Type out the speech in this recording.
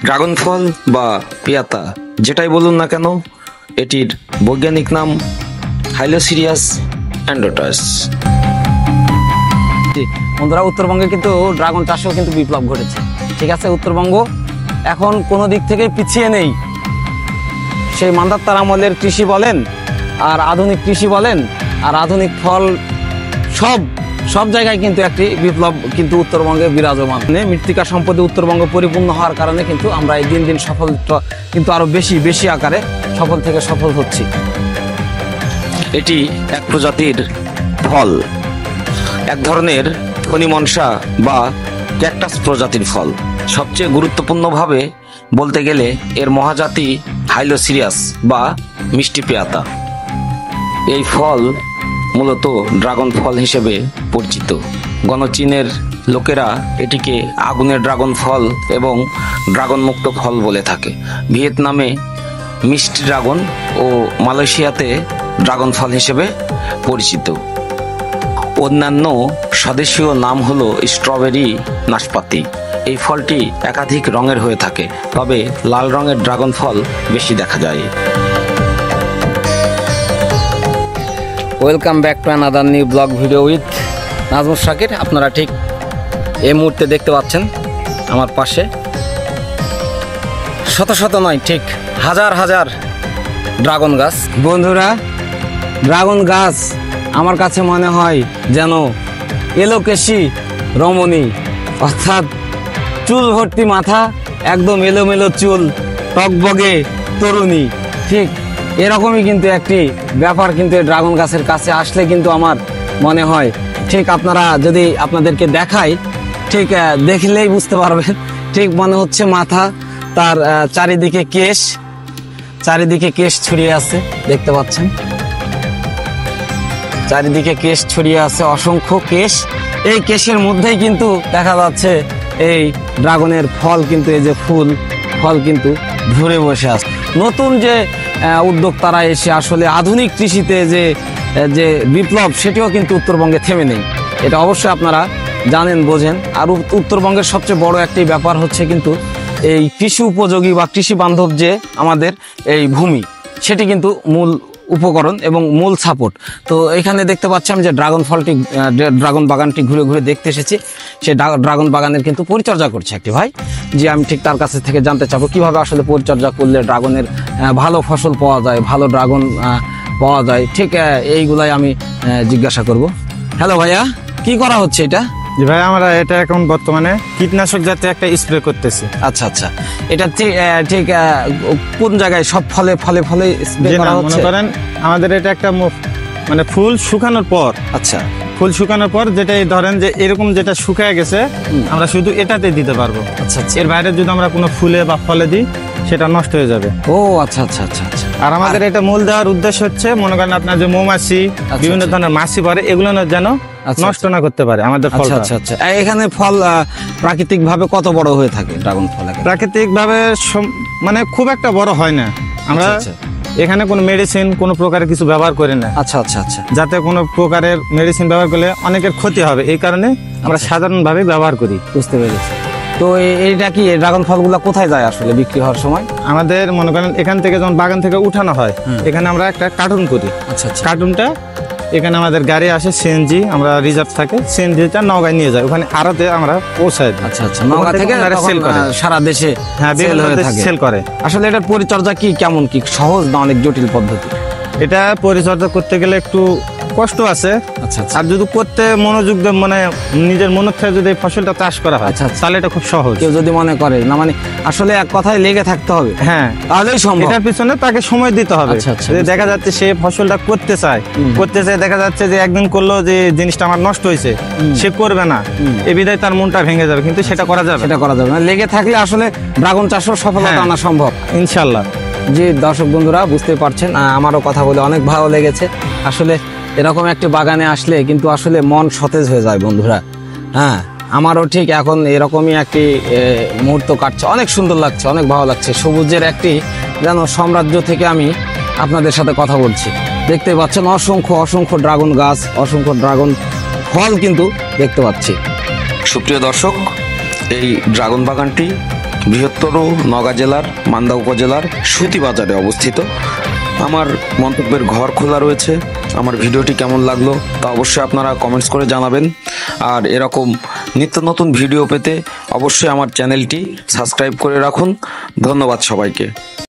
Dragon ফল বা পিয়াতা যেটাই বলুন না কেন, এটির বৈজ্ঞানিক নাম হাইলোসিরিয়াস অ্যান্ডোটাস। বন্ধুরা, উত্তরবঙ্গে কিন্তু ড্রাগন চাষেও কিন্তু বিপ্লব ঘটেছে। ঠিক আছে, উত্তরবঙ্গ এখন কোনো দিক থেকে পিছিয়ে নেই। সেই মান্দাত্তার আমলের কৃষি বলেন আর আধুনিক কৃষি বলেন আর আধুনিক ফল সব জায়গায় কিন্তু একটি বিপ্লব কিন্তু উত্তরবঙ্গে বিরাজমান। মৃত্তিকা সম্পদে উত্তরবঙ্গ পরিপূর্ণ হওয়ার কারণে কিন্তু আমরা এই দিন দিন সফলতা কিন্তু আরো বেশি আকারে সফল থেকে সফল হচ্ছি। এটি এক প্রজাতির ফল, এক ধরনের ফণিমনসা বা ক্যাকটাস প্রজাতির ফল। সবচেয়ে গুরুত্বপূর্ণভাবে বলতে গেলে এর মহাজাতি হাইলোসিরিয়াস বা মিষ্টি পেয়াতা। এই ফল মূলত ড্রাগন ফল হিসেবে পরিচিত। গণচীনের লোকেরা এটিকে আগুনের ড্রাগন ফল এবং ড্রাগন মুক্ত ফল বলে থাকে। ভিয়েতনামে মিষ্টি ড্রাগন ও মালয়েশিয়াতে ড্রাগন ফল হিসেবে পরিচিত। অন্যান্য স্বদেশীয় নাম হলো স্ট্রবেরি নাশপাতি। এই ফলটি একাধিক রঙের হয়ে থাকে, তবে লাল রঙের ড্রাগন ফল বেশি দেখা যায়। Welcome back to another new blog video with Nazmul Shakir. আপনারা ঠিক এই মুহূর্তে দেখতে পাচ্ছেন আমার পাশে শত নয়, ঠিক হাজার ড্রাগন গাছ। বন্ধুরা, ড্রাগন গাছ আমার কাছে মনে হয় যেন এলোকেশী রমণী, অর্থাৎ চুল ভর্তি মাথা, একদম এলোমেলো চুল, টকবগে তরুণী। ঠিক এরকমই কিন্তু একটি ব্যাপার কিন্তু ড্রাগন গাছের কাছে আসলে কিন্তু আমার মনে হয়। ঠিক আপনারা যদি আপনাদেরকে দেখাই, ঠিক দেখলেই বুঝতে পারবেন। ঠিক মনে হচ্ছে মাথা, তার চারিদিকে কেশ ছড়িয়ে আছে, দেখতে পাচ্ছেন চারিদিকে কেশ ছড়িয়ে আছে, অসংখ্য কেশ। এই কেশের মধ্যেই কিন্তু দেখা যাচ্ছে এই ড্রাগনের ফল কিন্তু, এই যে ফল কিন্তু ধরে বসে আছে। নতুন যে উদ্যোক্তারা এসে আসলে আধুনিক কৃষিতে যে বিপ্লব, সেটিও কিন্তু উত্তরবঙ্গে থেমে নেই। এটা অবশ্যই আপনারা জানেন, বোঝেন। আর উত্তরবঙ্গের সবচেয়ে বড় একটি ব্যাপার হচ্ছে কিন্তু এই কৃষি উপযোগী বা কৃষি বান্ধব যে আমাদের এই ভূমি, সেটি কিন্তু মূল উপকরণ এবং মূল সাপোর্ট। তো এখানে দেখতে পাচ্ছি আমি যে ড্রাগন বাগানটি ঘুরে দেখতে এসেছি। সেই ড্রাগন বাগানের কিন্তু পরিচর্যা করছে একটি ভাই। যে আমি ঠিক তার কাছে থেকে জানতে চাবো কিভাবে আসলে পরিচর্যা করলে ড্রাগনের ভালো ফসল পাওয়া যায়, ভালো ড্রাগন পাওয়া যায়। ঠিক এইগুলাই আমি জিজ্ঞাসা করব। হ্যালো ভাইয়া, কি করা হচ্ছে এটা? জি ভাই, আমরা এটা এখন বর্তমানে কীটনাশক জাতীয় একটা স্প্রে করতেছি। আচ্ছা, এটা ঠিক কোন জায়গায়? সব ফলে স্প্রে করা হচ্ছে? মনে করেন আমাদের এটা একটা মানে ফুল শুকানোর পর, আচ্ছা, ফুল শুকানোর পর যেটাই ধরেন যে এরকম যেটা শুকায় গেছে, আমরা শুধু এটাতে দিতে পারবো। আচ্ছা, এর বাইরে যদি আমরা কোনো ফুলে বা ফলে দিই, সেটা নষ্ট হয়ে যাবে। ও আচ্ছা। আর আমাদের এটা মূল দেওয়ার উদ্দেশ্য হচ্ছে, মনে করেন আপনার যে মৌমাছি, বিভিন্ন ধরনের মাছি পড়ে, এগুলো যেন নষ্ট না করতে পারে আমাদের ফল। আচ্ছা। এখানে ফল প্রাকৃতিক ভাবে কত বড় হয়ে থাকে ড্রাগন ফল? প্রাকৃতিক ভাবে মানে খুব একটা বড় হয় না। আমরা এখানে কোনো মেডিসিন কোনো প্রকারের কিছু ব্যবহার করি না। আচ্ছা। যাতে কোনো প্রকারের মেডিসিন ব্যবহার করলে অনেকের ক্ষতি হবে, এই কারণে আমরা সাধারণভাবে ব্যবহার করি। বুঝতে পেরেছি। তো এইটা কি ড্রাগন ফলগুলো কোথায় যায় আসলে বিক্রি হওয়ার সময়? আমাদের মনে করেন এখান থেকে যখন বাগান থেকে উঠানো হয়, এখানে আমরা একটা কার্টুন করি। আচ্ছা। কার্টুনটা এখানে আমাদের গাড়ি আসে, সিএনজি আমরা রিজার্ভ থাকে, সিএনজিটা নওগাঁয় নিয়ে যায়, ওখানে আড়তে আমরা পৌঁছাই দিই। আচ্ছা। নওগাঁ থেকে সেল করে সারা দেশে? হ্যাঁ, সেল করে। আসলে এটার পরিচর্যা কেমন, কি সহজ না অনেক জটিল পদ্ধতি? এটা পরিচর্যা করতে গেলে একটু কষ্ট আছে। আচ্ছা। আর যদি করতে মনোযোগ দিয়ে, মানে নিজের মনের থেকে যদি ফসলটা চাষ করা হয়, তাহলে এটা খুব সহজ। কেউ যদি মনে করে না, মানে আসলে এক কথায় লেগে থাকতে হবে, হ্যাঁ, তাহলেই সম্ভব। এটার পিছনে তাকে সময় দিতে হবে। দেখা যাচ্ছে সে ফসলটা করতে চায়, দেখা যাচ্ছে যে একদিন করলো যে জিনিসটা আমার নষ্ট হয়েছে, সে করবে না, এ বিধায় তার মনটা ভেঙে যাবে। কিন্তু সেটা করা যাবে না, লেগে থাকলে আসলে ড্রাগন চাষও সফলতা আনা সম্ভব ইনশাল্লাহ। জি দর্শক বন্ধুরা, বুঝতে পারছেন, আমারও কথা বলে অনেক ভালো লেগেছে। আসলে এরকম একটি বাগানে আসলে কিন্তু আসলে মন সতেজ হয়ে যায় বন্ধুরা। হ্যাঁ, আমারও ঠিক এখন এরকমই একটি মুহূর্ত কাটছে, অনেক সুন্দর লাগছে, অনেক ভালো লাগছে। সবুজের একটি যেন সাম্রাজ্য থেকে আমি আপনাদের সাথে কথা বলছি। দেখতে পাচ্ছেন অসংখ্য ড্রাগন গাছ, অসংখ্য ড্রাগন ফল কিন্তু দেখতে পাচ্ছি। সুপ্রিয় দর্শক, এই ড্রাগন বাগানটি বৃহত্তর নওগাঁ জেলার মান্দা উপজেলার সুতি বাজারে অবস্থিত। আমার মন্তব্যের ঘর খোলা রয়েছে। আমার ভিডিওটি কেমন লাগলো তা অবশ্যই আপনারা কমেন্টস করে জানাবেন। আর এরকম নিত্য নতুন ভিডিও পেতে অবশ্যই আমার চ্যানেলটি সাবস্ক্রাইব করে রাখুন। ধন্যবাদ সবাইকে।